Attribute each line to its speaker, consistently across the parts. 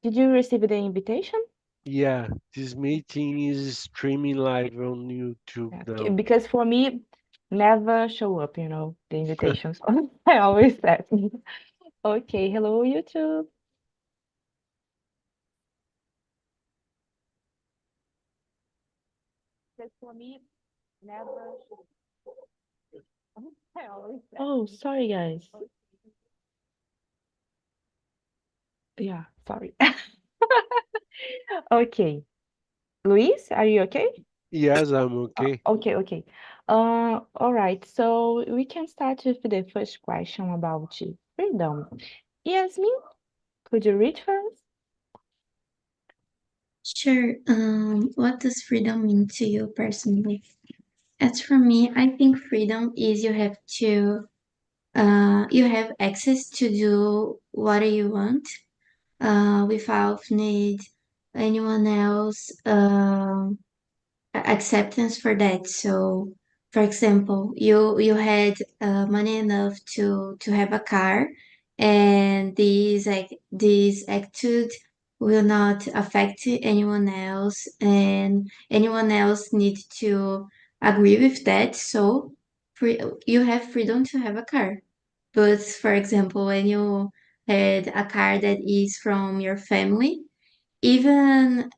Speaker 1: Did you receive the invitation?
Speaker 2: Yeah, this meeting is streaming live on YouTube
Speaker 1: Yeah,
Speaker 2: now.
Speaker 1: because for me, never show up, the invitations. I always said. Okay, hello, YouTube. Because for me, never show up. I always said. Oh, sorry, guys. Yeah, sorry. Okay. Luis, are you okay?
Speaker 2: Yes, I'm okay.
Speaker 1: Okay, okay. All right. So we can start with the first question about freedom. Yasmin, could you read first?
Speaker 3: Sure. What does freedom mean to you personally? As for me, I think freedom is you have access to do what you want, without need anyone else, acceptance for that. So, for example, you had money enough to have a car, and this attitude will not affect anyone else, and anyone else need to agree with that. So, free, you have freedom to have a car. But for example, when you had a car that is from your family, even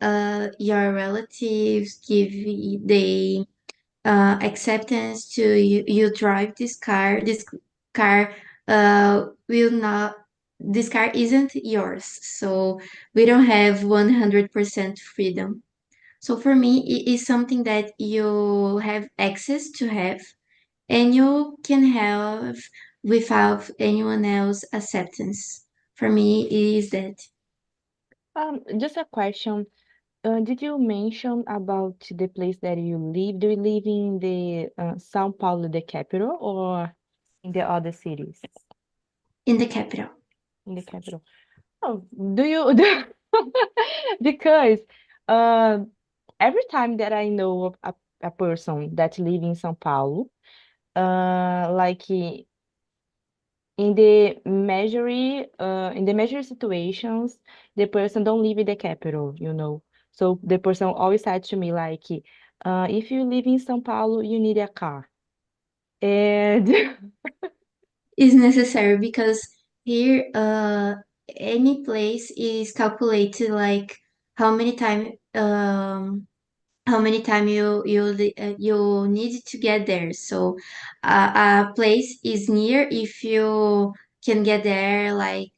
Speaker 3: your relatives give the acceptance to you drive this car will not this car isn't yours, so we don't have 100% freedom. So for me it is something that you have access to have, and you can have without anyone else acceptance. For me it is that.
Speaker 1: Just a question. Did you mention about the place that you live? Do you live in the São Paulo, the capital, or in the other cities
Speaker 3: In the capital.
Speaker 1: in the capital? Oh, do you? Because uh, every time that I know of a person that live in São Paulo, like in the major situations, the person don't live in the capital. So the person always said to me like, if you live in São Paulo, you need a car. And
Speaker 3: Is necessary because here any place is calculated like how many time you need to get there. So a place is near if you can get there like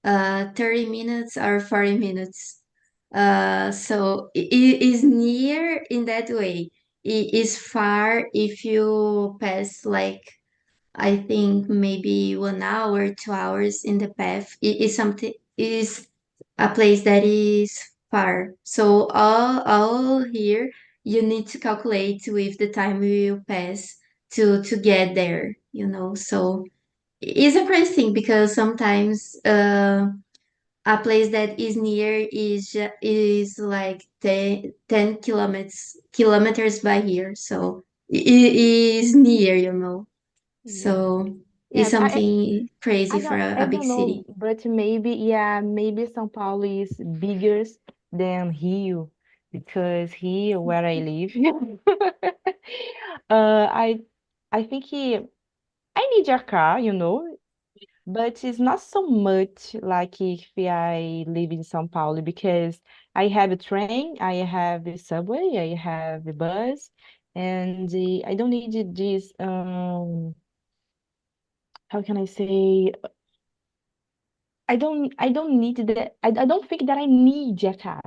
Speaker 3: 30 minutes or 40 minutes. So it is near in that way. It is far if you pass like I think maybe 1 hour, 2 hours in the path. It is something is a place that is far. So all here you need to calculate with the time you pass to get there. So it's a crazy thing because sometimes a place that is near is like 10 kilometers by here. So it is near.
Speaker 1: yeah,
Speaker 3: So it's
Speaker 1: yes,
Speaker 3: something crazy
Speaker 1: I
Speaker 3: for
Speaker 1: don't
Speaker 3: a
Speaker 1: I
Speaker 3: big
Speaker 1: don't know,
Speaker 3: city.
Speaker 1: but maybe yeah, maybe São Paulo is bigger than Rio because here where I live, I think I need a car. But it's not so much like if I live in São Paulo because I have a train, I have a subway, I have a bus, and I don't need this how can I say I don't need that I don't think that I need a car.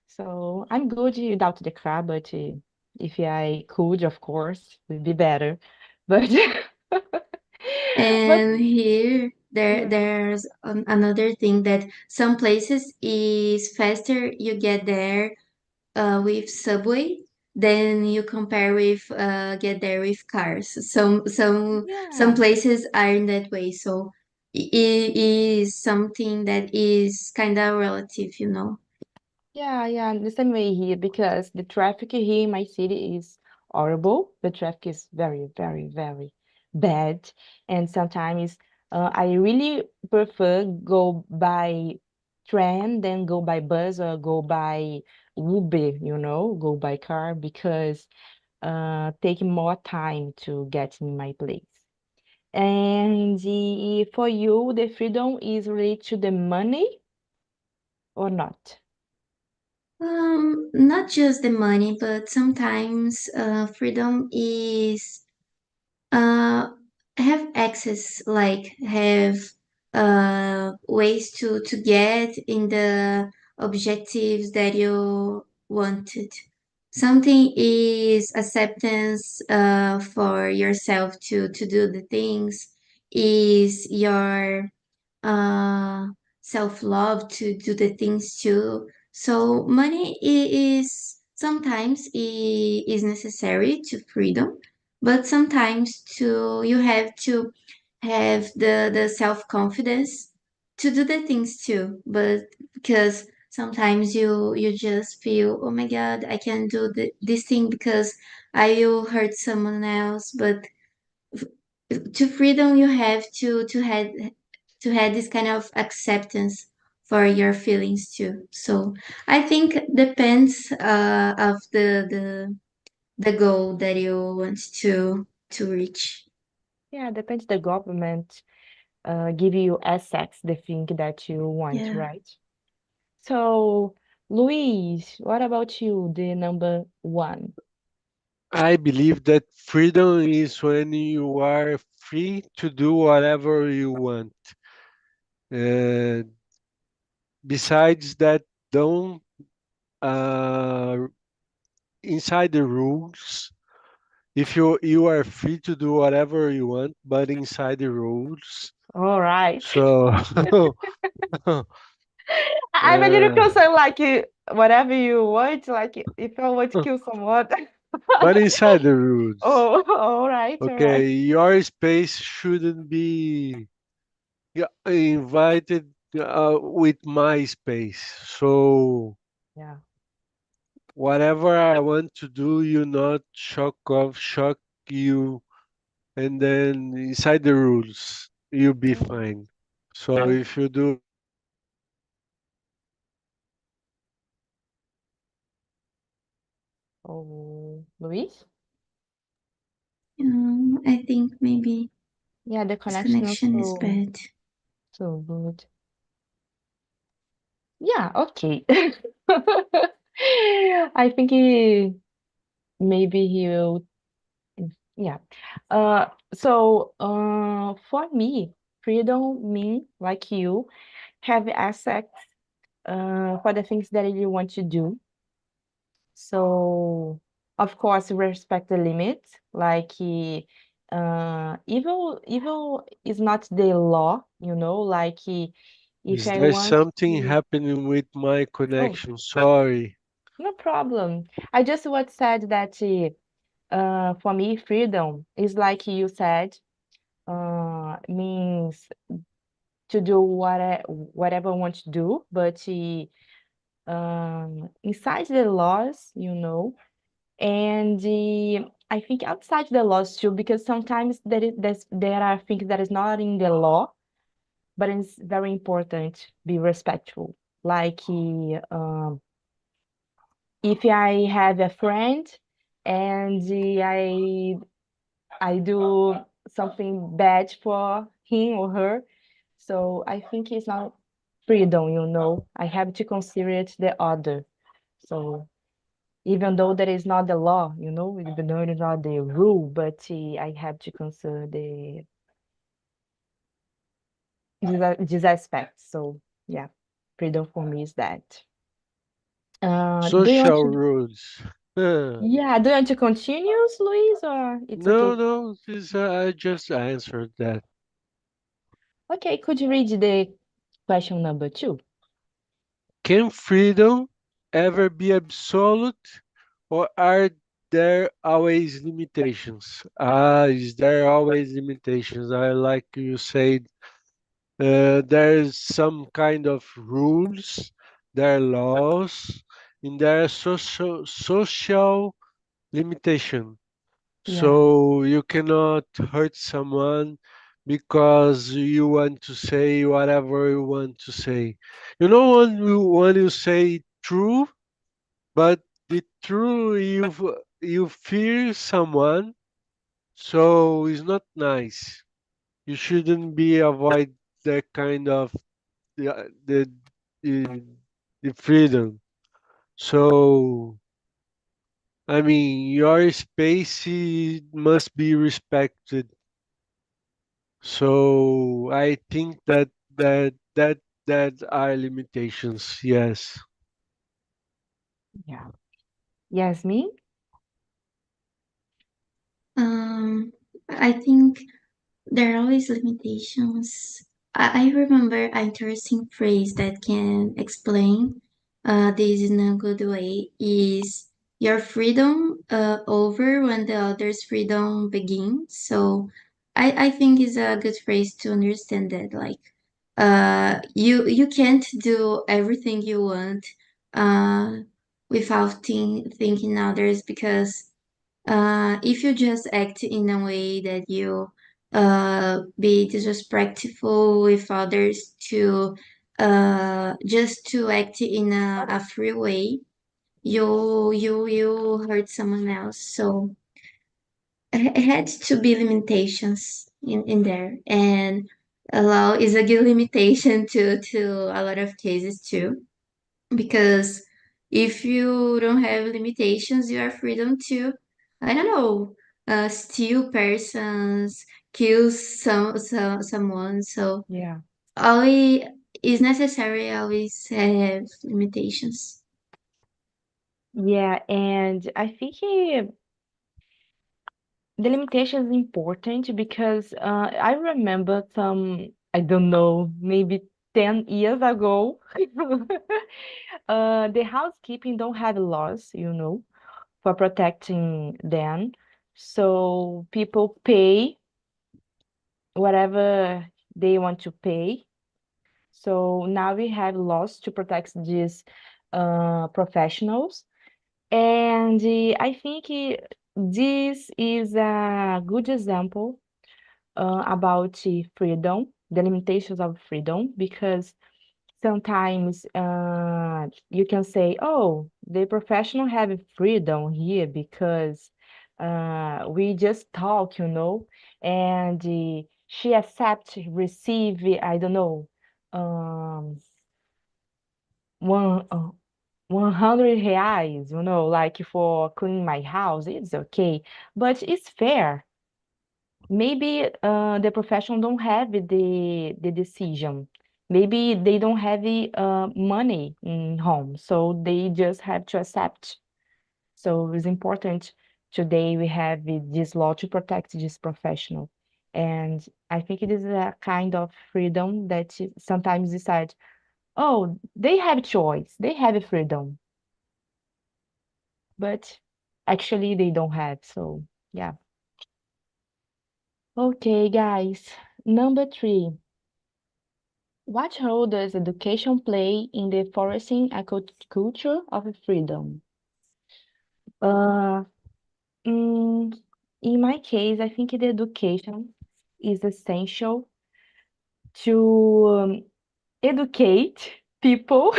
Speaker 1: So I'm good without the car, but if I could, of course, would be better. But but
Speaker 3: And here
Speaker 1: yeah.
Speaker 3: there's another thing that some places is faster you get there with subway than you compare with get there with cars. Some
Speaker 1: Yeah.
Speaker 3: places are in that way. So it is something that is kind of relative.
Speaker 1: Yeah, yeah, the same way here because the traffic here in my city is horrible. The traffic is very, very, very bad, and sometimes I really prefer go by. train than go by bus or go by Uber, go by car because take more time to get in my place. And for you, the freedom is related to the money or not?
Speaker 3: Not just the money, but sometimes freedom is uh have access, like have ways to get in the objectives that you wanted. Something is acceptance for yourself to do the things, is your uh, self love to do the things too. So money is sometimes is necessary to freedom, but sometimes to you have to have the self confidence to do the things too. But because sometimes you just feel, oh my god, I can do this thing because I will hurt someone else. But to freedom you have to have this kind of acceptance for your feelings too. So I think depends of the goal that you want to reach.
Speaker 1: Yeah, depends the government give you access the thing that you want,
Speaker 3: Yeah.
Speaker 1: right? So, Luis, what about you, the number one?
Speaker 2: I believe that freedom is when you are free to do whatever you want. Uh, Besides that, don't uh, inside the rules. If you are free to do whatever you want, but inside the rules.
Speaker 1: All right.
Speaker 2: So,
Speaker 1: I'm a little
Speaker 2: uh,
Speaker 1: concerned, like whatever you want, like if I want to kill someone.
Speaker 2: but inside the rules.
Speaker 1: Oh, all right, all right.
Speaker 2: Okay, your space shouldn't be invited with my space. So
Speaker 1: Yeah.
Speaker 2: whatever I want to do, you not shock you, and then inside the rules, you'll be
Speaker 1: Mm,
Speaker 2: fine. So
Speaker 1: oh,
Speaker 2: if you do
Speaker 1: oh, Luis?
Speaker 3: I think maybe
Speaker 1: Yeah, the
Speaker 3: this
Speaker 1: connection is
Speaker 3: connection is
Speaker 1: so
Speaker 3: bad.
Speaker 1: so good. Yeah, okay. I think maybe he will. Yeah. For me, freedom mean like you have access for the things that you want to do. So, of course, respect the limits. Like, evil is not the law, Like, if
Speaker 2: is
Speaker 1: I
Speaker 2: there
Speaker 1: want
Speaker 2: something
Speaker 1: to,
Speaker 2: happening with my
Speaker 1: oh,
Speaker 2: connection? Sorry.
Speaker 1: no problem. I just what said that for me, freedom is like you said, means to do whatever I want to do, but inside the laws, and I think outside the laws too, because sometimes there are things that is not in the law, but it's very important be respectful. Like if I have a friend and I do something bad for him or her, so I think it's not freedom, I have to consider it the other. So even though that is not the law, even though it is not the rule, but I have to consider this aspect. So yeah, freedom for me is that. Do you want
Speaker 2: Social
Speaker 1: to?
Speaker 2: rules.
Speaker 1: Yeah, do you want to continue, Luis, or it's
Speaker 2: No,
Speaker 1: okay?
Speaker 2: no, I just answered that.
Speaker 1: Okay, could you read the question number two?
Speaker 2: Can freedom ever be absolute, or are there always limitations? Is there always limitations? I like you said, there's some kind of rules, there are laws, and there are social limitation.
Speaker 1: Yeah,
Speaker 2: So you cannot hurt someone because you want to say whatever you want to say. You know when you say true, but the true you fear someone, so it's not nice. You shouldn't be avoid that kind of the the, the freedom. So I mean, your space must be respected. So I think that are limitations. Yes.
Speaker 1: Yeah. Yasmin?
Speaker 3: Um, I think there are always limitations. I remember an interesting phrase that can explain this in a good way is your freedom over when the other's freedom begins. So I think it's a good phrase to understand that like you can't do everything you want uh without thinking others because if you just act in a way that you be disrespectful with others to just to act in a free way, you hurt someone else. So it had to be limitations in there, and a law is a good limitation to a lot of cases too because if you don't have limitations, you are freedom to, I don't know, steal persons, kill someone. So
Speaker 1: Yeah.
Speaker 3: always is necessary. Always have limitations.
Speaker 1: Yeah, and I think the limitation is important because I remember some, I don't know, maybe 10 years ago, the housekeeping don't have laws, for protecting them. So people pay whatever they want to pay. So now we have laws to protect these professionals. And I think this is a good example about freedom, the limitations of freedom, because sometimes you can say, oh, the professional have freedom here because we just talk, and she accept receive, I don't know, um, one 100 reais, like for cleaning my house, it's okay, but it's fair. Maybe the professional don't have the decision. Maybe they don't have the money in home, so they just have to accept. So it's important today we have this law to protect this professional. And I think it is a kind of freedom that sometimes decide, oh, they have choice, they have freedom, but actually they don't have. So yeah. Okay, guys. Number three. What role does education play in the flourishing a culture of freedom? Uh, mm, in my case, I think the education is essential to educate people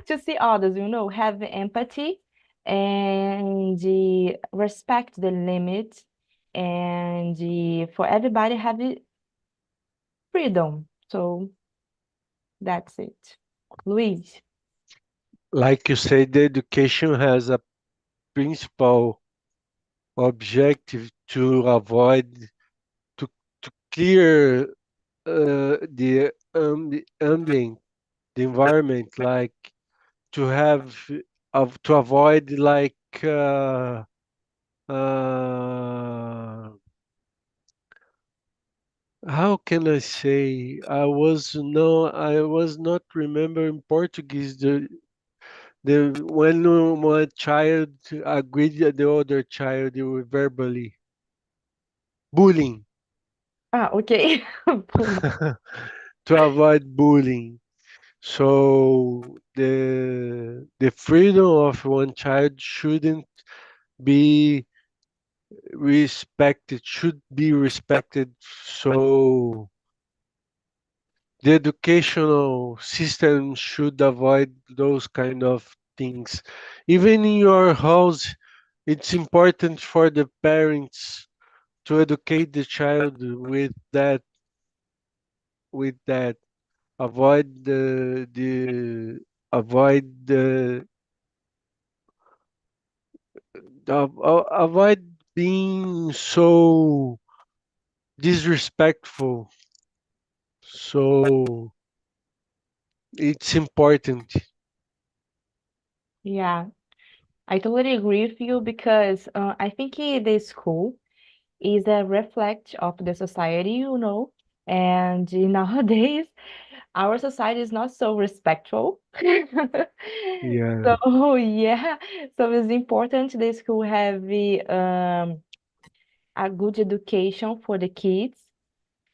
Speaker 1: to see others, have empathy and respect the limits and for everybody have freedom. So that's it. Luis.
Speaker 2: Like you said, the education has a principal objective to avoid to to clear the ambient, the environment, like to have to avoid like uh, how can I say? I was not remembering Portuguese. The when one child agreed the other child verbally bullying
Speaker 1: Ah, okay. Bullying.
Speaker 2: to avoid bullying. So the freedom of one child shouldn't be respected, should be respected. So the educational system should avoid those kind of things. Even in your house, it's important for the parents to educate the child with that. Avoid the avoid the avoid being so disrespectful. So it's important.
Speaker 1: Yeah, I totally agree with you because I think the school is a reflect of the society, and nowadays our society is not so respectful.
Speaker 2: Yeah,
Speaker 1: So yeah, so it's important the school have a good education for the kids,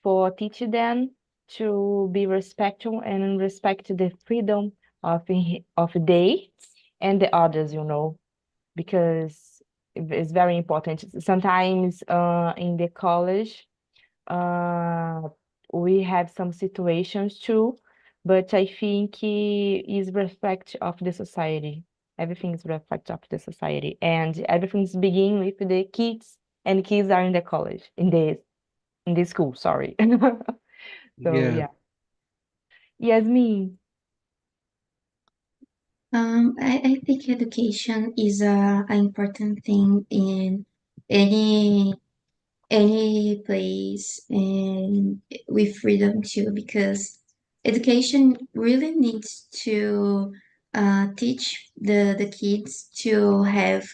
Speaker 1: for teaching them to be respectful and respect the freedom of they and the others, because it's very important. Sometimes in the college, uh, we have some situations too, but I think is reflect of the society. Everything is reflect of the society, and everything's begin with the kids, and kids are in the college, in the school. Sorry. So
Speaker 2: yeah,
Speaker 1: yeah, Yasmin.
Speaker 3: I think education is an important thing in any any place and with freedom too, because education really needs to teach the kids to have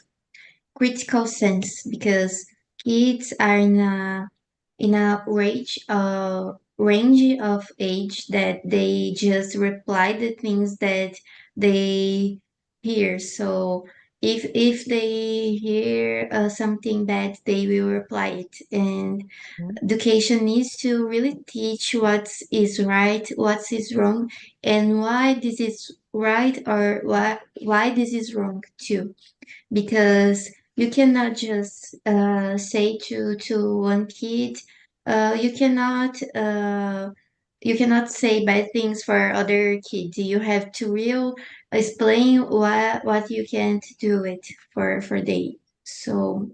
Speaker 3: critical sense, because kids are in a range of age that they just reply the things that they hear. So if they hear something bad, they will reply it. And
Speaker 1: Mhm.
Speaker 3: education needs to really teach what is right, what is wrong, and why this is right, or why this is wrong too, because you cannot just say to one kid, you cannot say bad things for other kids. You have to real explain what you can't do it for they. So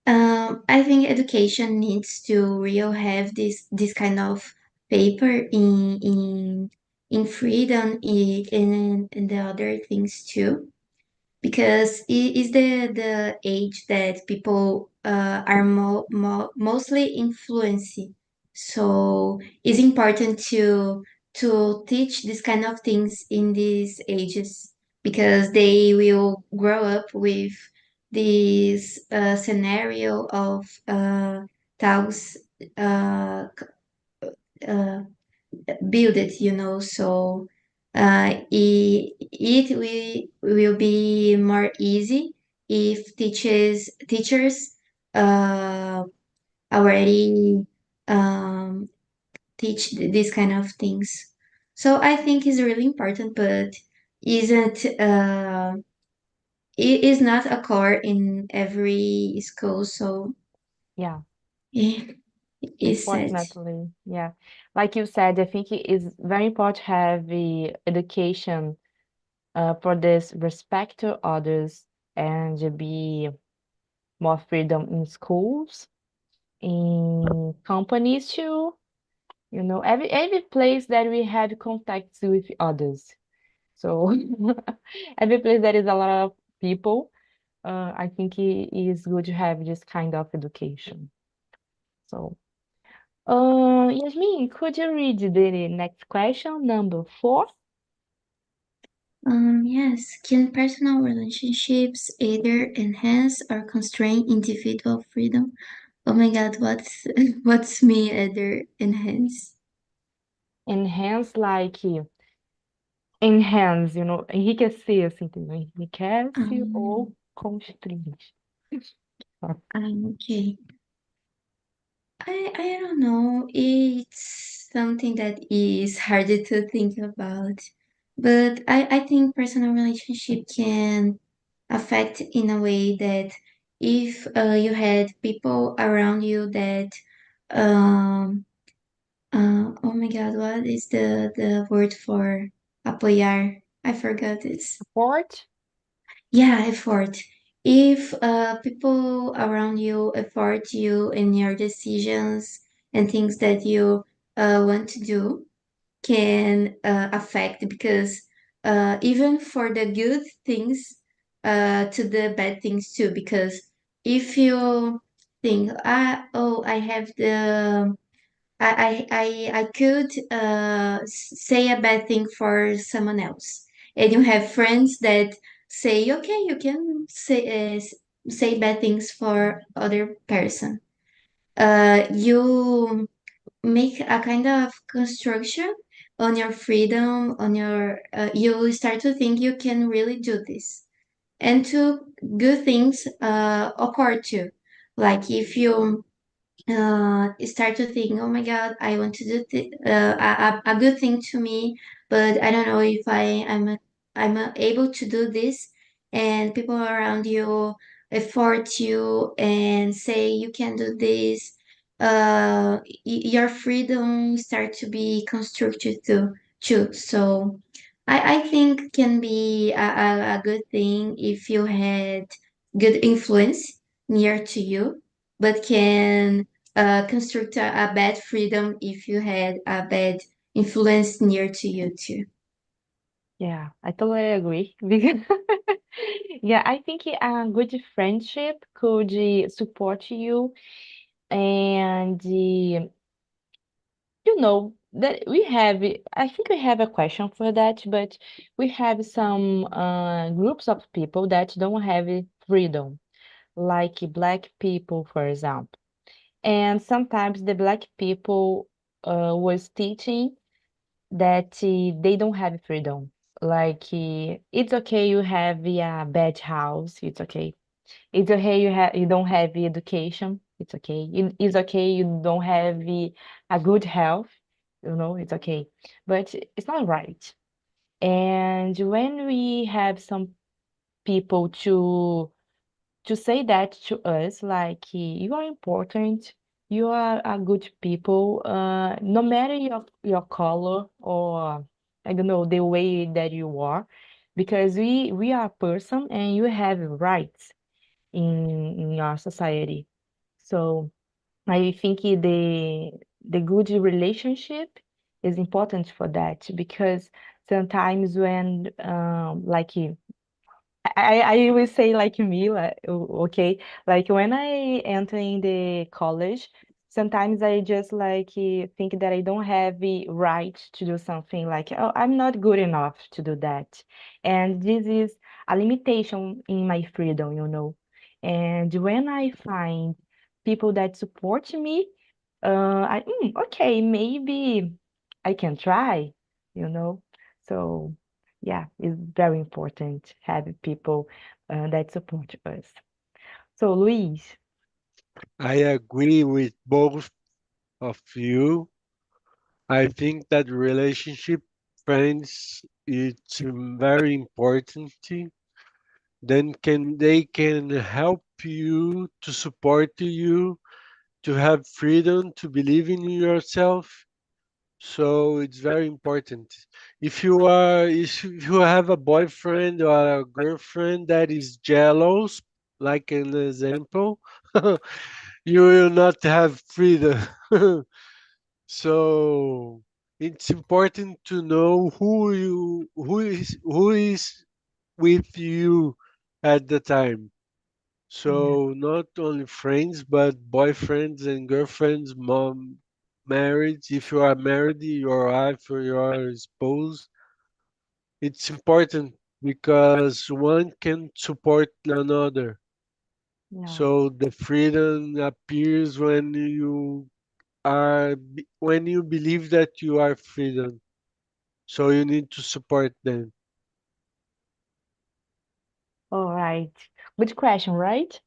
Speaker 3: I think education needs to real have this kind of paper in freedom, in the other things too, because it is the age that people are mostly influenced. So it's important to teach this kind of things in these ages, because they will grow up with this scenario of thoughts uh, uh, build it, so it will be more easy if teachers uh, already um, teach these kind of things. So I think it's really important, but isn't it is not a core in every school. So
Speaker 1: Yeah,
Speaker 3: yeah, it's sad.
Speaker 1: unfortunately, yeah. Like you said, I think it is very important to have the education for this respect to others and to be more freedom in schools, in companies too. Every place that we have contacts with others. So every place that is a lot of people, I think it is good to have this kind of education. So, Yasmin, could you read the next question, number 4?
Speaker 3: Yes, can personal relationships either enhance or constrain individual freedom? Oh my God, what's what's me either enhance?
Speaker 1: Enhance, like, enhance, enriquecer, assim, entendeu? Enriquece ou
Speaker 3: Um,
Speaker 1: constringe.
Speaker 3: okay. I don't know. It's something that is harder to think about. But I think personal relationship can affect in a way that if you had people around you that um oh my god, what is the word for apoiar? I forgot this.
Speaker 1: Support?
Speaker 3: Yeah, effort. If people around you effort you in your decisions and things that you want to do, can affect, because even for the good things, to the bad things too, because if you think, oh, I have the I could say a bad thing for someone else, and you have friends that say, okay, you can say bad things for other person. You make a kind of construction on your freedom, on your you start to think you can really do this, and two good things occur too, like if you start to think, oh my God, I want to do a good thing to me, but I don't know if I'm able to do this. And people around you effort you and say you can do this. Your freedom start to be constructed too. So I think can be a good thing if you had good influence near to you, but can construct a bad freedom if you had a bad influence near to you too.
Speaker 1: Yeah, I totally agree. Because yeah, I think a good friendship could support you, and you know that we have. I think we have a question for that, but we have some groups of people that don't have freedom, like Black people, for example. And sometimes the Black people was teaching that they don't have freedom. Like it's okay you have a bad house, it's okay. It's okay you don't have education, it's okay. It's okay you don't have a good health, it's okay. But it's not right. And when we have some people to say that to us, like you are important, you are a good people, no matter your color or I don't know the way that you are, because we are a person and you have rights in our society. So I think the good relationship is important for that because sometimes when like I will say like me, like, okay, like when I enter in the college, sometimes I just like think that I don't have the right to do something like, oh, I'm not good enough to do that. And this is a limitation in my freedom. And when I find people that support me, okay, maybe I can try, you know. So yeah, it's very important have people that support us. So, Luis,
Speaker 2: I agree with both of you. I think that relationship, friends, it's very important. Then they can help you to support you to have freedom to believe in yourself. So it's very important. If you have a boyfriend or a girlfriend that is jealous, like an example, you will not have freedom. So it's important to know who is with you at the time.
Speaker 1: yeah,
Speaker 2: So not only friends, but boyfriends and girlfriends, mom, marriage. If you are married, your wife or your spouse, it's important because one can support another.
Speaker 1: yeah.
Speaker 2: So the freedom appears when you believe that you are freedom. So you need to support them.
Speaker 1: All right. Good question, right?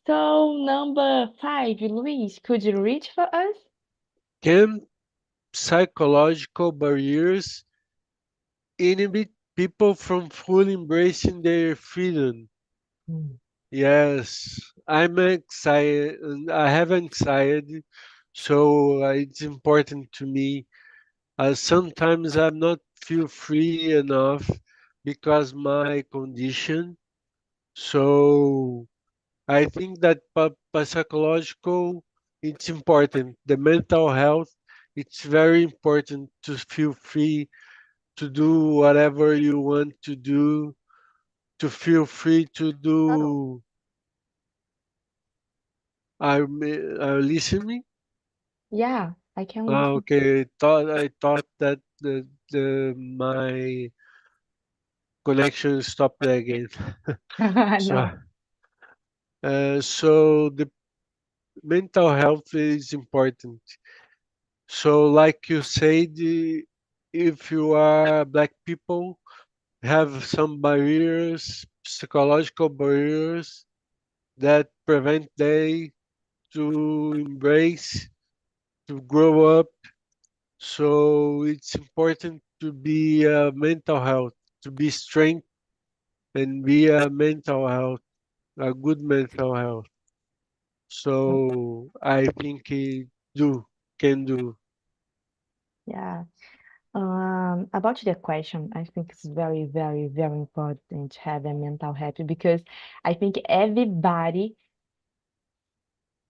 Speaker 1: So, number 5, Luis, could you read for us?
Speaker 2: Can psychological barriers inhibit people from fully embracing their freedom?
Speaker 1: Hmm.
Speaker 2: Yes, I'm excited. I have anxiety, so it's important to me. Sometimes I'm not feel free enough because my condition. So I think that psychological, it's important. The mental health, it's very important to feel free to do whatever you want to do, to feel free to
Speaker 1: Total.
Speaker 2: do. Are you listening?
Speaker 1: Yeah, I can
Speaker 2: Ah,
Speaker 1: listen.
Speaker 2: okay. I thought that the my connection stopped again. So
Speaker 1: No.
Speaker 2: so the mental health is important. So like you said, if you are black people, have some barriers, psychological barriers that prevent they to embrace, to grow up. So it's important to be mental health, to be strength and be a mental health, a good mental health. So I think it do can do.
Speaker 1: Yeah. About the question, I think it's very, very, very important to have a mental health because I think everybody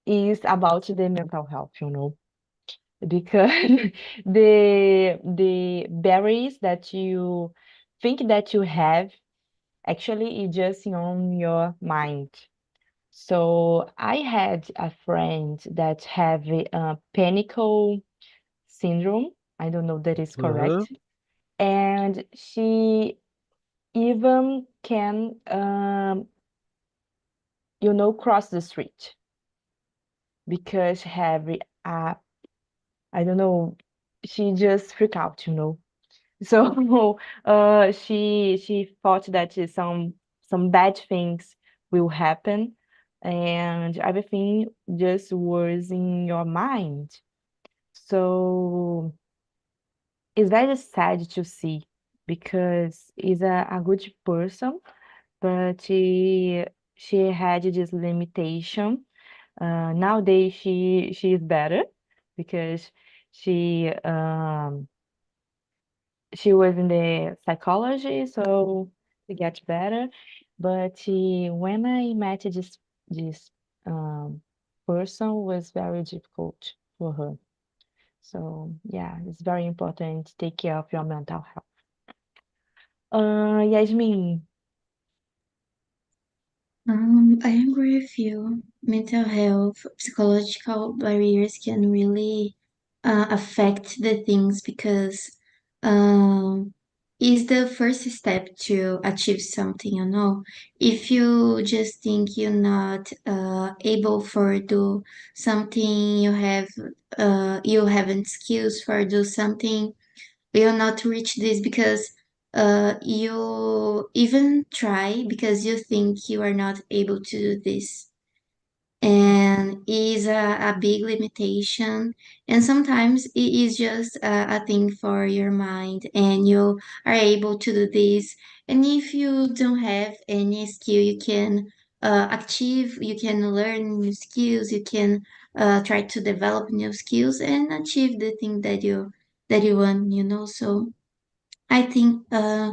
Speaker 1: is about the mental health, because the barriers that you think that you have actually is just on your mind. So I had a friend that have a panical syndrome. I don't know that is
Speaker 2: Uh-huh.
Speaker 1: correct. And she even can, cross the street because have I don't know, she just freak out. So she thought that some bad things will happen, and everything just was in your mind. So it's very sad to see because he's a good person, but she had this limitation. Nowadays she is better because she um she was in the psychology, so it gets better. But when I met this um person was very difficult for her. So yeah, it's very important to take care of your mental health. Yasmin.
Speaker 3: I agree with you. Mental health, psychological barriers can really affect the things because um, is the first step to achieve something, you know. If you just think you're not able for do something, you haven't skills for do something, will not reach this because you even try because you think you are not able to do this, and is a big limitation, and sometimes it is just a thing for your mind and you are able to do this, and if you don't have any skill you can achieve, you can learn new skills, you can try to develop new skills and achieve the thing that you want, you know. So I think uh,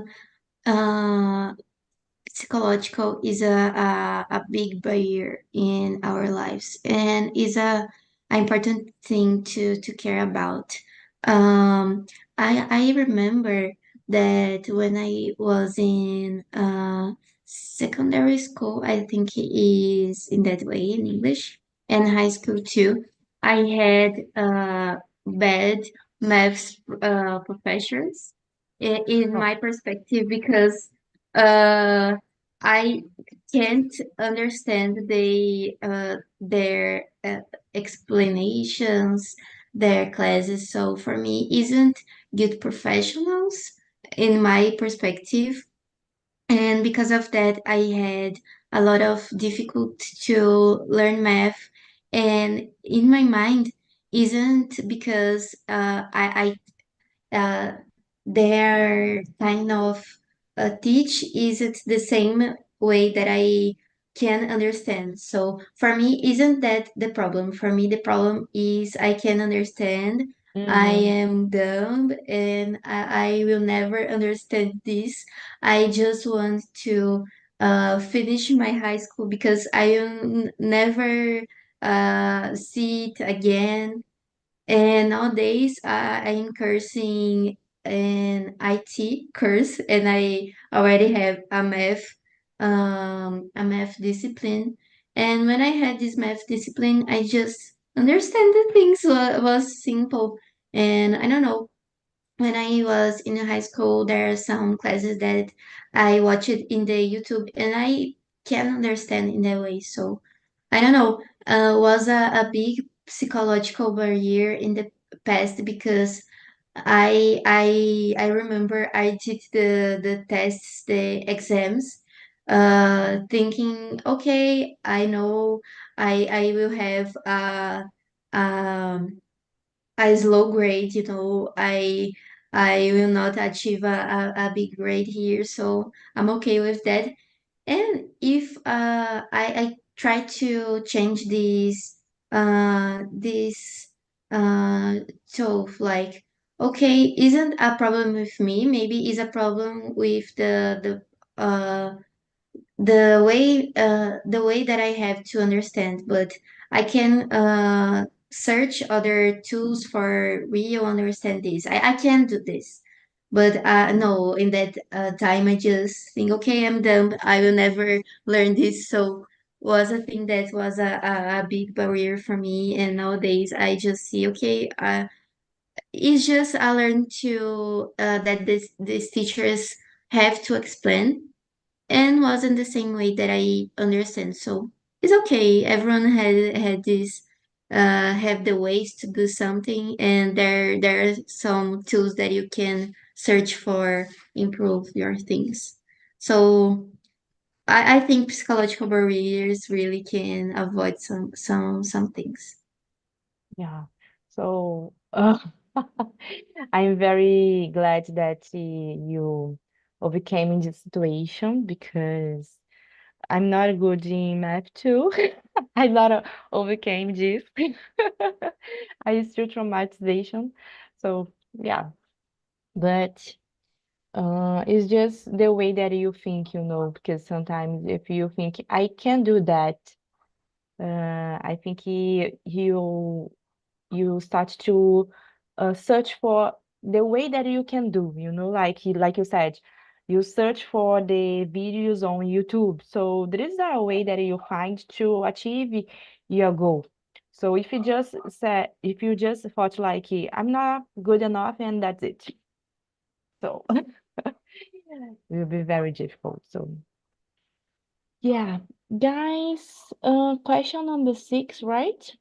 Speaker 3: psychological is a big barrier in our lives and is a important thing to care about. Um, I remember that when I was in secondary school, I think it is in that way in English, and high school too. I had bad maths professors in
Speaker 1: Oh,
Speaker 3: my perspective because uh, I can't understand their explanations, their classes. So for me, isn't good professionals in my perspective, and because of that, I had a lot of difficulty to learn math. And in my mind, isn't because their kind of teach is it the same way that I can understand. So for me, isn't that the problem? For me, the problem is I can understand. I
Speaker 1: Mm-hmm.
Speaker 3: am dumb and I will never understand this. I just want to finish my high school because I will never see it again. And nowadays, I am cursing an IT course, and I already have a math discipline. And when I had this math discipline, I just understand the things was simple. And I don't know, when I was in high school, there are some classes that I watched in the YouTube, and I can understand in that way. So I don't know, was a big psychological barrier in the past because I remember I did the tests, the exams, thinking, okay, I know I will have um a slow grade, I will not achieve a big grade here, so I'm okay with that. And if I try to change this so like, okay, isn't a problem with me, maybe is a problem with the way that I have to understand, but I can search other tools for real understand this. I can do this. But no, in that time I just think, okay, I'm dumb. I will never learn this. So was a thing that was a big barrier for me. And nowadays I just see, okay, it's just I learned to that these teachers have to explain and wasn't the same way that I understand. So it's okay. Everyone had this have the ways to do something, and there are some tools that you can search for improve your things. So I think psychological barriers really can avoid some things.
Speaker 1: Yeah. So I'm very glad that you overcame in this situation because I'm not good in math too. I not overcame this. I still traumatization. So yeah, but it's just the way that you think, because sometimes if you think I can do that, I think you start to search for the way that you can do, like you said, you search for the videos on YouTube. So there is a way that you find to achieve your goal. So if you just thought like I'm not good enough and that's it. So it will be very difficult. So yeah, guys, question number 6, right?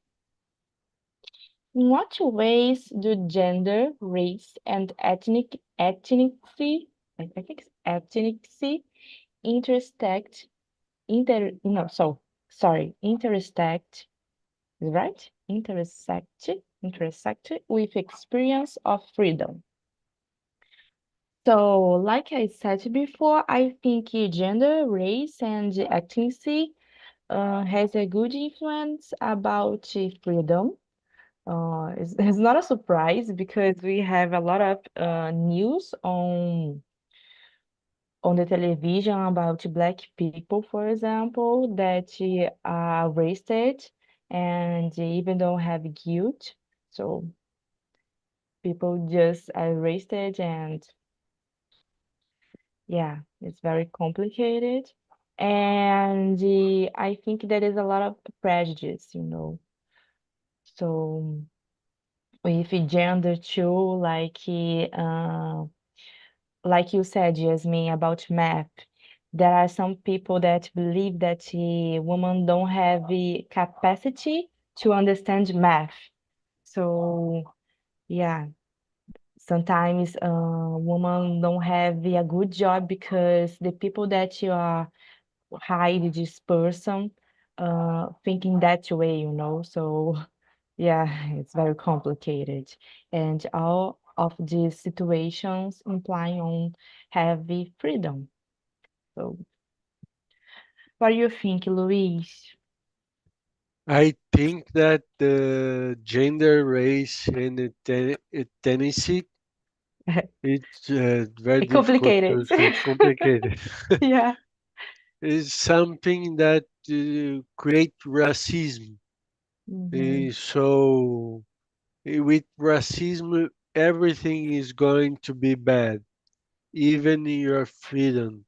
Speaker 1: In what ways do gender, race, and ethnicity, I think it's ethnicity, intersect, no, intersect, is right? Intersect with experience of freedom. So, like I said before, I think gender, race, and ethnicity has a good influence about freedom. It's not a surprise because we have a lot of news on the television about black people, for example, that are arrested and even don't have guilt. So people just are arrested and yeah, it's very complicated. And I think there is a lot of prejudice. So with gender too, like you said, Jasmine, about math, there are some people that believe that women don't have the capacity to understand math. So, yeah, sometimes women don't have a good job because the people that you are hide this person thinking that way. So yeah, it's very complicated. And all of these situations imply on heavy freedom. So What do you think, Luis?
Speaker 2: I think that the gender, race, and ethnicity it's very difficult
Speaker 1: Complicated.
Speaker 2: to complicated.
Speaker 1: Yeah.
Speaker 2: It's something that create racism.
Speaker 1: Hmm.
Speaker 2: So with racism, everything is going to be bad, even your freedom.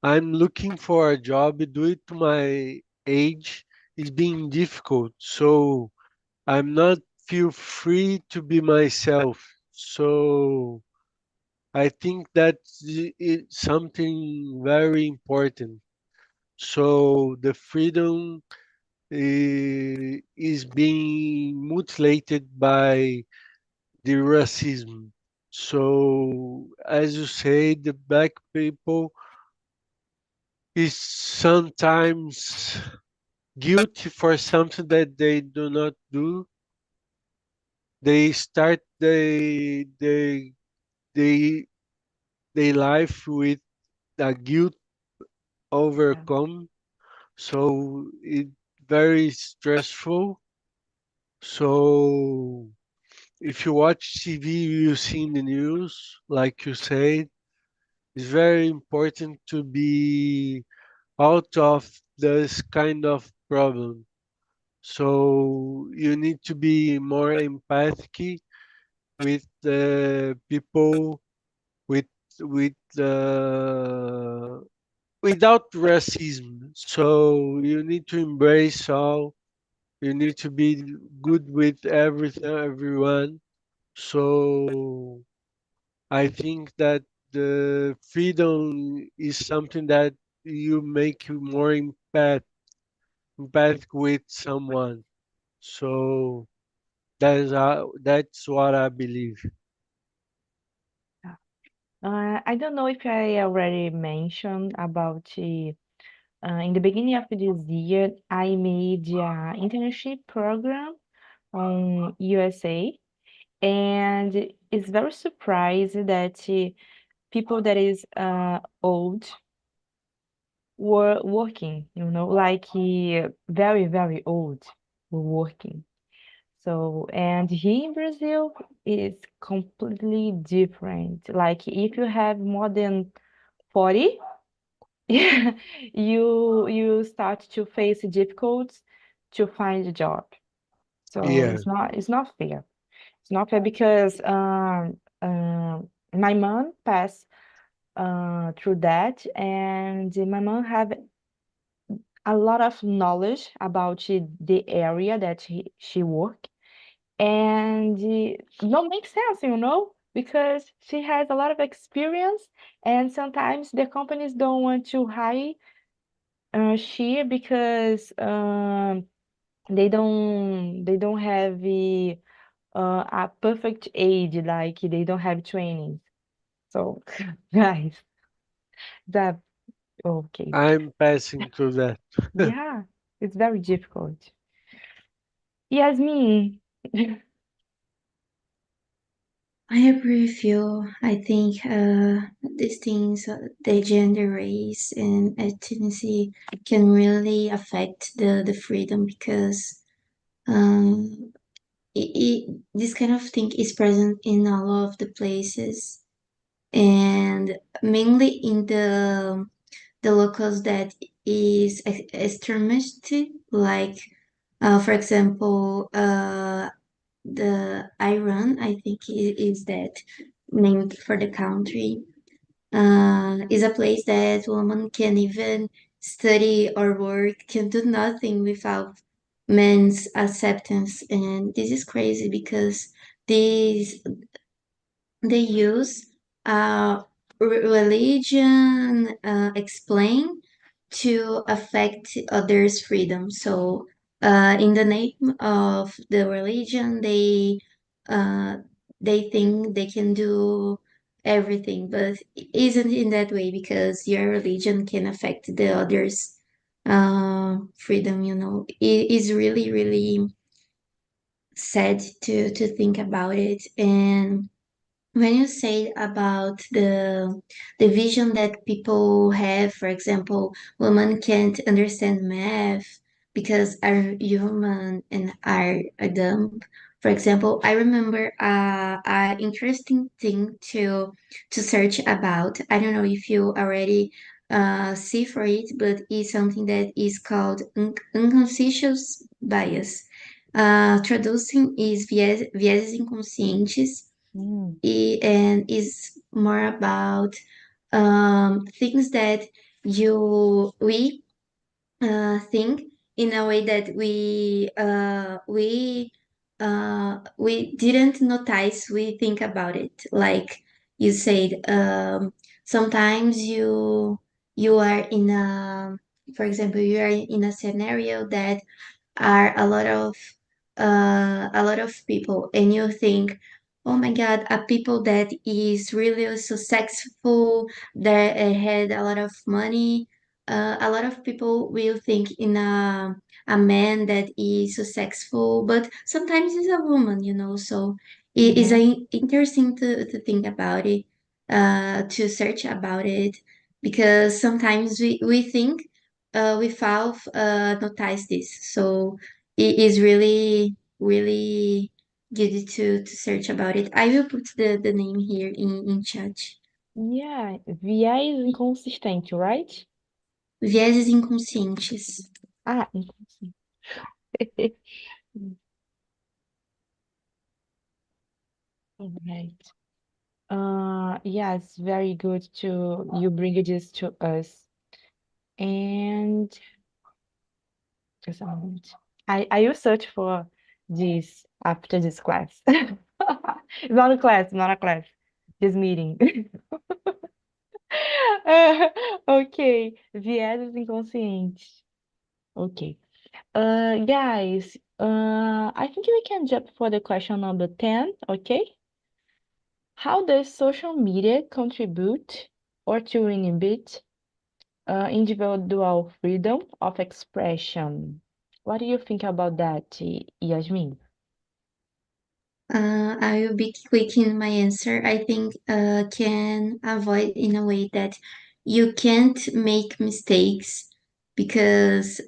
Speaker 2: I'm looking for a job due to my age is being difficult, so I'm not feel free to be myself. So I think that's something very important. So the freedom is being mutilated by the racism. So as you say, the black people is sometimes guilty for something that they do not do. They start they they life with a guilt
Speaker 1: Yeah.
Speaker 2: overcome. So it very stressful. So if you watch TV, you see in the news, like you said, it's very important to be out of this kind of problem. So you need to be more empathic with the people with with without racism. So you need to embrace all. You need to be good with everyone. So I think that the freedom is something that you make you more empathic with someone. So that's what I believe.
Speaker 1: Yeah. I don't know if I already mentioned about in the beginning of this year, I made an internship program on USA, and it's very surprised that people that is old were working, like very, very old were working. So, and here in Brazil, it's completely different. Like if you have more than 40, you start to face difficulties to find a job. So
Speaker 2: Yeah,
Speaker 1: it's not fair. It's not fair because my mom passed through that, and my mom have a lot of knowledge about the area that she work, and don't make sense, because she has a lot of experience, and sometimes the companies don't want to hire she because they don't have a perfect age, like they don't have training. So guys, that okay.
Speaker 2: I'm passing through that.
Speaker 1: Yeah, it's very difficult. Yasmin.
Speaker 3: I agree with you. I think these things, the gender, race, and ethnicity, can really affect the freedom because um, this kind of thing is present in all of the places and mainly in the locals that is extremist, like for example, the Iran, I think is that named for the country, is a place that women can even study or work, can do nothing without men's acceptance. And this is crazy because these they use religion explain to affect others' freedom. So, in the name of the religion, uh, they think they can do everything, but it isn't in that way because your religion can affect the others' freedom. It is really, really sad to think about it. And when you say about the vision that people have, for example, women can't understand math because are human and are dumb. For example, I remember a interesting thing to search about. I don't know if you already see for it, but it's something that is called unconscious bias. Traducing is vieses inconscientes
Speaker 1: Mm,
Speaker 3: and is more about things that we think in a way that we didn't notice we think about it, like you said, sometimes you are in a, for example, you are in a scenario that are a lot of people, and you think, oh my god, a people that is really successful, that had a lot of money, a lot of people will think in a man that is successful, but sometimes it's a woman, so it is
Speaker 1: mm-hmm.
Speaker 3: interesting to think about it, to search about it, because sometimes we think without notice this. So it is really, really good to search about it. I will put the name here in chat.
Speaker 1: Yeah, viés inconsistente, right?
Speaker 3: Vieses inconscientes.
Speaker 1: Ah, inconsistente. All right. Yes, very good to you bring this to us. And just a moment. I will search for this after this class. It's not a class, not a class. This meeting. Ok, vieses inconscientes. Ok. Guys, I think we can jump for the question number 10, okay? How does social media contribute or to inhibit individual freedom of expression? What do you think about that, Yasmin?
Speaker 3: I will be quick in my answer. I think can avoid in a way that you can't make mistakes, because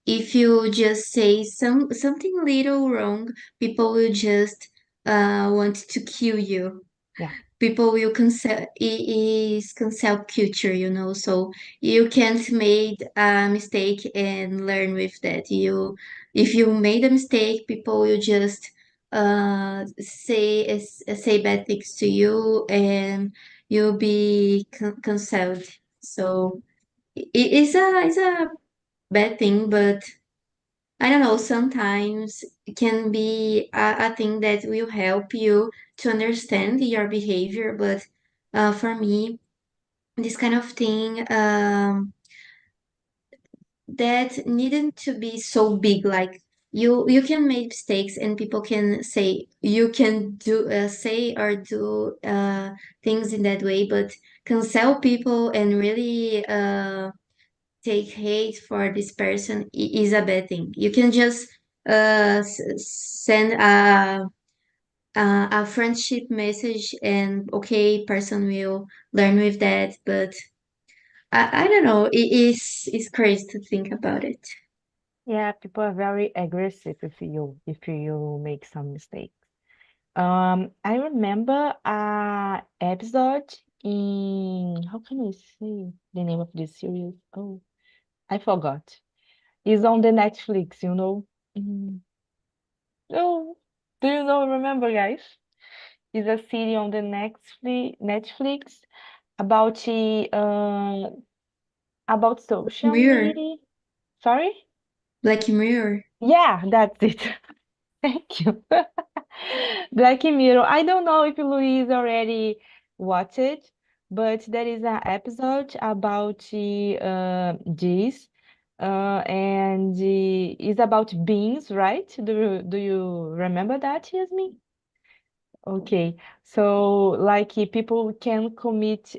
Speaker 3: if you just say something little wrong, people will just want to kill you.
Speaker 1: Yeah.
Speaker 3: People will cancel, it is cancel culture, so you can't make a mistake and learn with that. If you made a mistake, people will just say bad things to you, and you'll be cancelled. So it's a bad thing, but I don't know, sometimes it can be a thing that will help you to understand your behavior. But for me, this kind of thing, that needn't to be so big. Like, you can make mistakes, and people can say you can do say or do things in that way, but cancel people and really take hate for this person is a bad thing. You can just send a friendship message, and okay, person will learn with that. But I don't know. It's crazy to think about it.
Speaker 1: Yeah, people are very aggressive if you make some mistakes. I remember a episode in how can I say the name of this series? Oh, I forgot. It's on the Netflix, you know. Mm. Oh, do you know? Remember, guys? It's a series on the Netflix about about social
Speaker 3: Mirror,
Speaker 1: media. Sorry?
Speaker 3: Black Mirror.
Speaker 1: Yeah, that's it. Thank you. Black Mirror. I don't know if Louise already watched it, but there is an episode about this, and it's about beings, right? Do you remember that, Yasmin? Okay, so like people can commit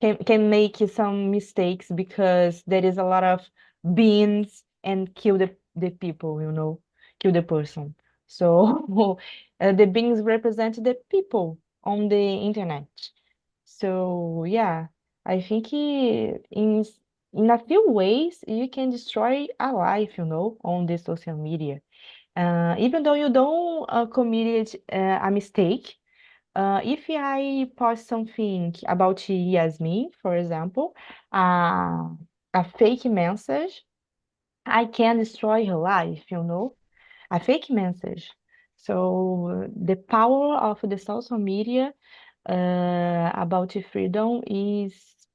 Speaker 1: can make some mistakes because there is a lot of beings and kill the people, kill the person. So the beings represent the people on the internet. So yeah, I think in a few ways you can destroy a life, on the social media. Even though you don't committed a mistake, if I post something about Yasmin, for example, a fake message, I can destroy her life, a fake message. So the power of the social media about freedom is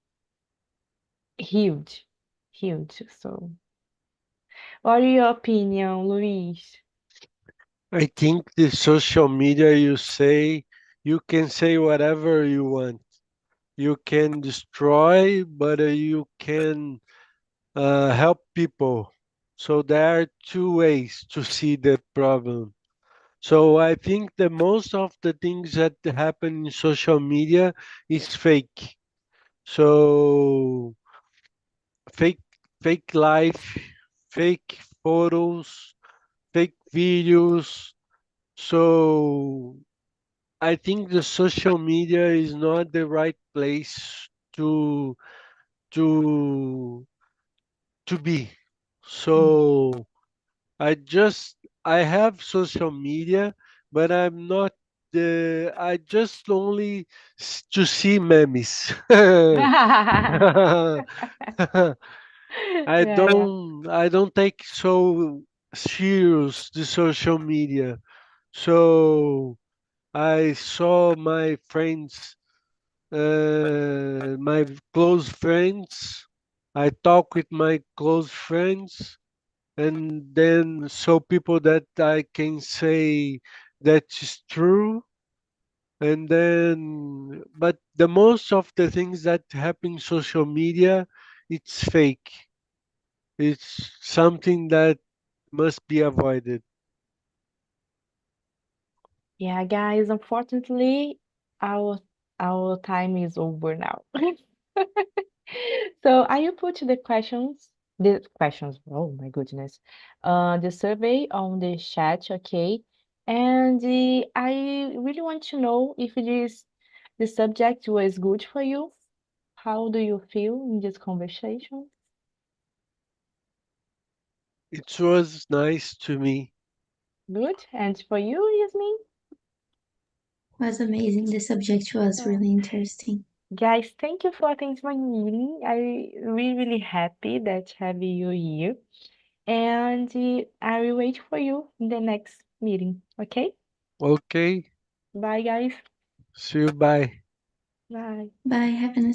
Speaker 1: huge, huge. So, what is your opinion, Luis?
Speaker 2: I think the social media you can say whatever you want. You can destroy, but you can help people. So there are two ways to see the problem. So I think that most of the things that happen in social media is fake. So fake fake life, fake photos, fake videos. So I think the social media is not the right place to to to be.
Speaker 1: Mm.
Speaker 2: So I have social media, but I'm not the I just only to see memes.
Speaker 1: Yeah.
Speaker 2: I don't take so serious the social media. So I saw my friends, my close friends. I talk with my close friends, and then so people that I can say that is true. And then, but the most of the things that happen in social media, it's fake. It's something that must be avoided.
Speaker 1: Yeah, guys, unfortunately, our our time is over now. So I will put the questions, oh my goodness, the survey on the chat, okay? And I really want to know if the subject was good for you. How do you feel in this conversation?
Speaker 2: It was nice to me.
Speaker 1: Good? And for you, Yasmin?
Speaker 3: Was amazing. The subject was
Speaker 1: Yeah.
Speaker 3: really interesting.
Speaker 1: Guys, thank you for attending my meeting. I really happy that have you here. And I will wait for you in the next meeting. Okay?
Speaker 2: Okay,
Speaker 1: Bye, guys.
Speaker 2: see you. Bye.
Speaker 1: Bye.
Speaker 3: Bye. Have a nice